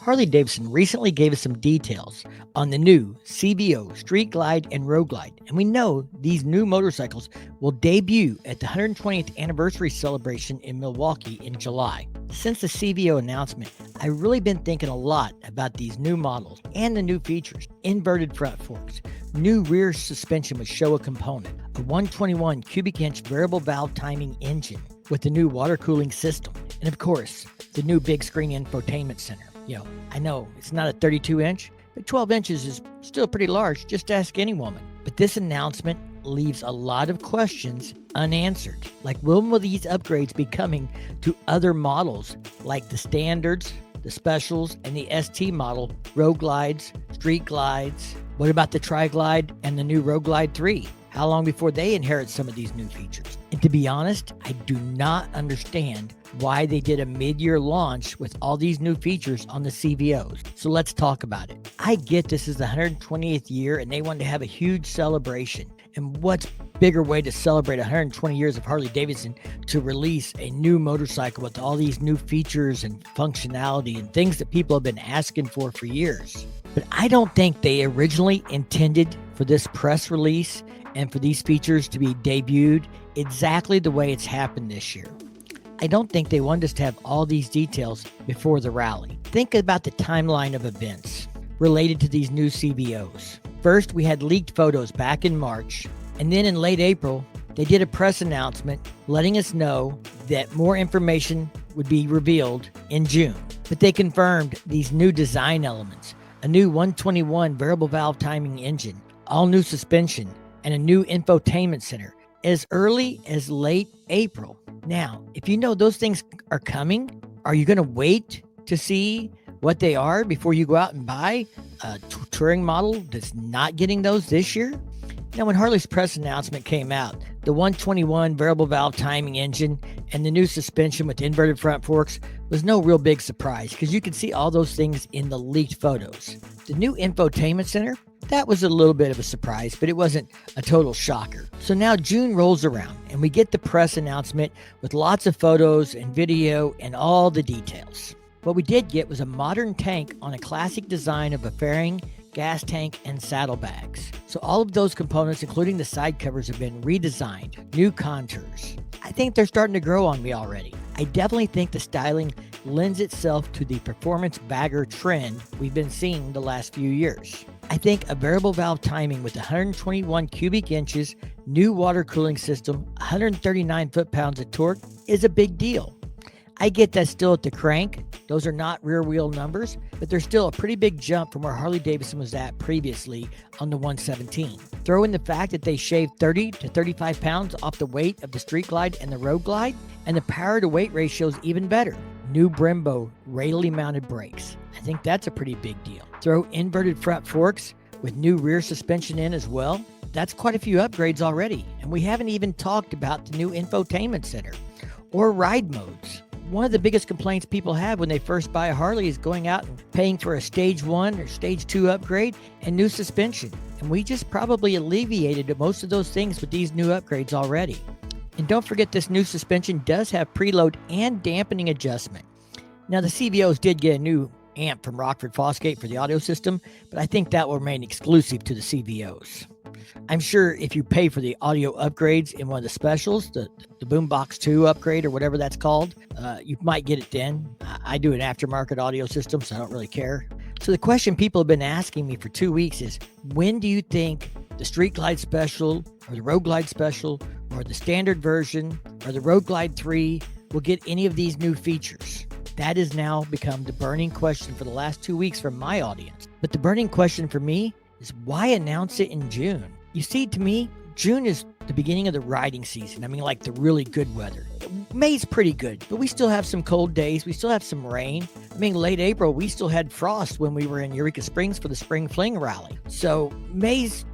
Harley-Davidson recently gave us some details on the new CVO, Street Glide, and Road Glide, and we know these new motorcycles will debut at the 120th anniversary celebration in Milwaukee in July. Since the CVO announcement, I've really been thinking a lot about these new models and the new features. Inverted front forks, new rear suspension with Showa component, a 121 cubic inch variable valve timing engine with the new water cooling system, and of course, the new big screen infotainment center. I know it's not a 32 inch, but 12 inches is still pretty large. Just ask any woman. But this announcement leaves a lot of questions unanswered. Like, when will these upgrades be coming to other models like the standards, the specials, and the ST model, Road Glides, Street Glides? What about the Tri-Glide and the new Road Glide 3? How long before they inherit some of these new features? And to be honest, I do not understand why they did a mid-year launch with all these new features on the CVOs. So let's talk about it. I get this is the 120th year and they wanted to have a huge celebration. And what's bigger way to celebrate 120 years of Harley-Davidson to release a new motorcycle with all these new features and functionality and things that people have been asking for years. But I don't think they originally intended for this press release and for these features to be debuted exactly the way it's happened this year. I don't think they wanted us to have all these details before the rally. Think about the timeline of events related to these new CVOs. First, we had leaked photos back in March, and then in late April, they did a press announcement letting us know that more information would be revealed in June. But they confirmed these new design elements, a new 121 variable valve timing engine, all new suspension, and a new infotainment center as early as late April. Now, if you know those things are coming, are you going to wait to see what they are before you go out and buy a touring model that's not getting those this year? Now, when Harley's press announcement came out, the 121 variable valve timing engine and the new suspension with inverted front forks was no real big surprise because you could see all those things in the leaked photos. The new infotainment center, that was a little bit of a surprise, but it wasn't a total shocker. So now June rolls around and we get the press announcement with lots of photos and video and all the details. What we did get was a modern tank on a classic design of a fairing, gas tank, and saddlebags. So all of those components, including the side covers, have been redesigned, new contours. I think they're starting to grow on me already. I definitely think the styling lends itself to the performance bagger trend we've been seeing the last few years. I think a variable valve timing with 121 cubic inches, new water cooling system, 139 foot-pounds of torque is a big deal. I get that still at the crank. Those are not rear wheel numbers, but they're still a pretty big jump from where Harley-Davidson was at previously on the 117. Throw in the fact that they shaved 30 to 35 pounds off the weight of the Street Glide and the Road Glide, and the power to weight ratio is even better. New Brembo radially mounted brakes. I think that's a pretty big deal. Throw inverted front forks with new rear suspension in as well. That's quite a few upgrades already, and we haven't even talked about the new infotainment center or ride modes. One of the biggest complaints people have when they first buy a Harley is going out and paying for a stage 1 or stage 2 upgrade and new suspension. And we just probably alleviated most of those things with these new upgrades already. And don't forget, this new suspension does have preload and dampening adjustment. Now, the CVOs did get a new amp from Rockford Fosgate for the audio system, but I think that will remain exclusive to the CVOs. I'm sure if you pay for the audio upgrades in one of the specials, the Boombox 2 upgrade or whatever that's called, you might get it then. I do an aftermarket audio system, so I don't really care. So the question people have been asking me for 2 weeks is, when do you think the Street Glide Special or the Road Glide Special or the standard version or the Road Glide 3 will get any of these new features? That has now become the burning question for the last 2 weeks from my audience. But the burning question for me is, why announce it in June? You see, to me, June is the beginning of the riding season. I mean, like the really good weather. May's pretty good, but we still have some cold days. We still have some rain. I mean, late April, we still had frost when we were in Eureka Springs for the Spring Fling rally. So May's,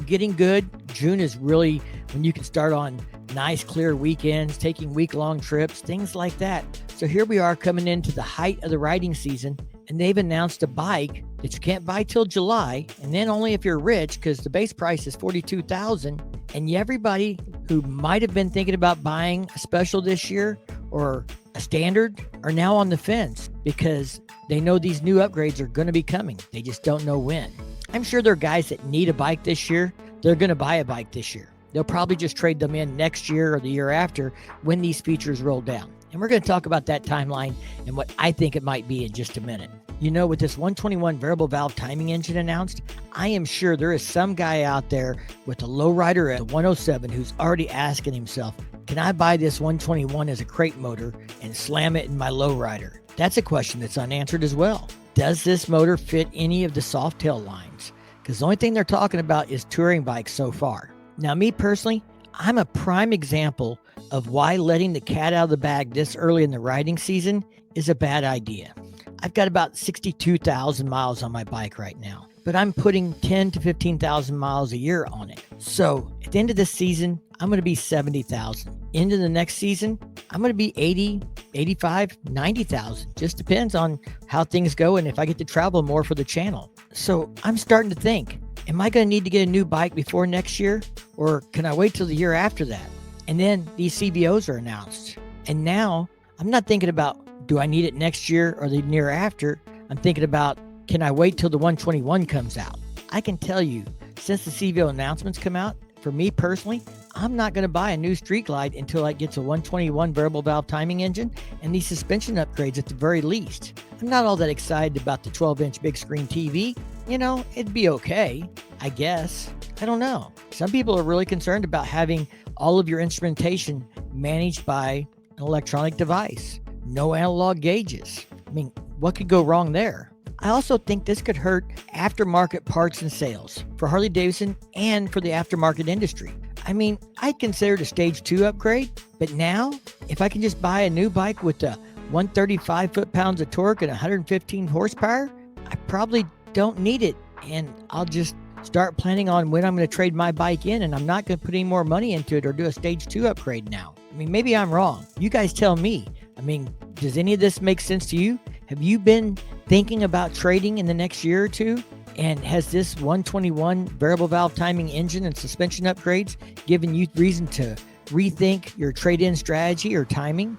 getting good. June is really when you can start on nice, clear weekends, taking week-long trips, things like that. So here we are coming into the height of the riding season, and they've announced a bike that you can't buy till July, and then only if you're rich, because the base price is $42,000. And everybody who might have been thinking about buying a special this year or a standard are now on the fence. because they know these new upgrades are going to be coming. They just don't know when. I'm sure there are guys that need a bike this year. They're going to buy a bike this year. They'll probably just trade them in next year or the year after when these features roll down. And we're going to talk about that timeline and what I think it might be in just a minute. You know, with this 121 variable valve timing engine announced, I am sure there is some guy out there with a lowrider at 107 who's already asking himself, can I buy this 121 as a crate motor and slam it in my lowrider? That's a question that's unanswered as well. Does this motor fit any of the soft tail lines? Because the only thing they're talking about is touring bikes so far. Now, me personally, I'm a prime example of why letting the cat out of the bag this early in the riding season is a bad idea. I've got about 62,000 miles on my bike right now, but I'm putting 10 to 15,000 miles a year on it. So at the end of this season, I'm going to be 70,000. Into the next season, I'm going to be 80, 85, 90,000. Just depends on how things go and if I get to travel more for the channel. So I'm starting to think, am I going to need to get a new bike before next year? Or can I wait till the year after that? And then these CVOs are announced. And now I'm not thinking about, do I need it next year or the year after? I'm thinking about, can I wait till the 121 comes out? I can tell you, since the CVO announcements come out, for me personally, I'm not going to buy a new street glide until it gets a 121 variable valve timing engine and these suspension upgrades at the very least. I'm not all that excited about the 12-inch big screen TV. You know, it'd be okay, I guess. I don't know. Some people are really concerned about having all of your instrumentation managed by an electronic device. No analog gauges. I mean, what could go wrong there? I also think this could hurt aftermarket parts and sales for Harley Davidson and for the aftermarket industry. I mean, I'd consider it a stage 2 upgrade, but now if I can just buy a new bike with the 135 foot-pounds of torque and 115 horsepower, I probably don't need it. And I'll just start planning on when I'm going to trade my bike in, and I'm not going to put any more money into it or do a stage 2 upgrade now. I mean, maybe I'm wrong. You guys tell me. I mean, does any of this make sense to you? Have you been thinking about trading in the next year or two? And has this 121 variable valve timing engine and suspension upgrades given you reason to rethink your trade-in strategy or timing?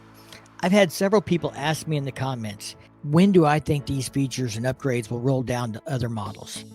I've had several people ask me in the comments, when do I think these features and upgrades will roll down to other models?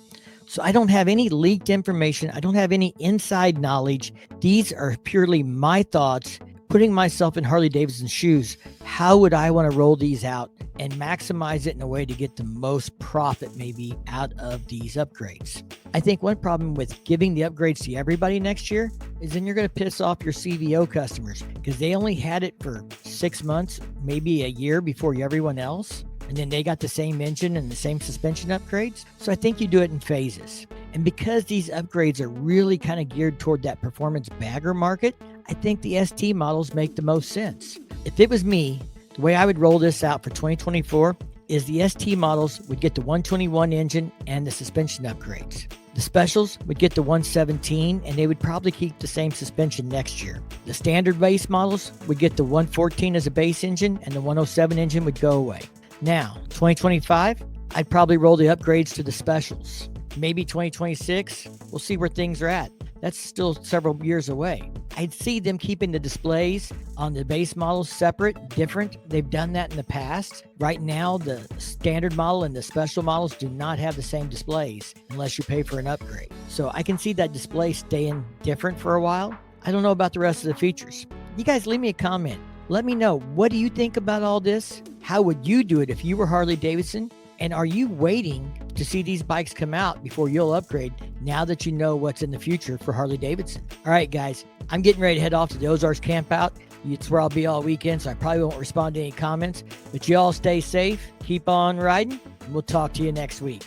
So I don't have any leaked information. I don't have any inside knowledge. These are purely my thoughts, putting myself in Harley Davidson's shoes. How would I want to roll these out and maximize it in a way to get the most profit maybe out of these upgrades? I think one problem with giving the upgrades to everybody next year is then you're going to piss off your CVO customers because they only had it for 6 months, maybe a year before everyone else. And then they got the same engine and the same suspension upgrades. So I think you do it in phases. And because these upgrades are really kind of geared toward that performance bagger market, I think the ST models make the most sense. If it was me, the way I would roll this out for 2024 is the ST models would get the 121 engine and the suspension upgrades. The specials would get the 117 and they would probably keep the same suspension next year. The standard base models would get the 114 as a base engine and the 107 engine would go away. Now, 2025, I'd probably roll the upgrades to the specials. Maybe 2026, we'll see where things are at. That's still several years away. I'd see them keeping the displays on the base models separate, different. They've done that in the past. Right now, the standard model and the special models do not have the same displays unless you pay for an upgrade. So I can see that display staying different for a while. I don't know about the rest of the features. You guys leave me a comment. Let me know, what do you think about all this? How would you do it if you were Harley Davidson? And are you waiting to see these bikes come out before you'll upgrade now that you know what's in the future for Harley Davidson? All right, guys, I'm getting ready to head off to the Ozarks camp out. It's where I'll be all weekend, so I probably won't respond to any comments. But you all stay safe, keep on riding, and we'll talk to you next week.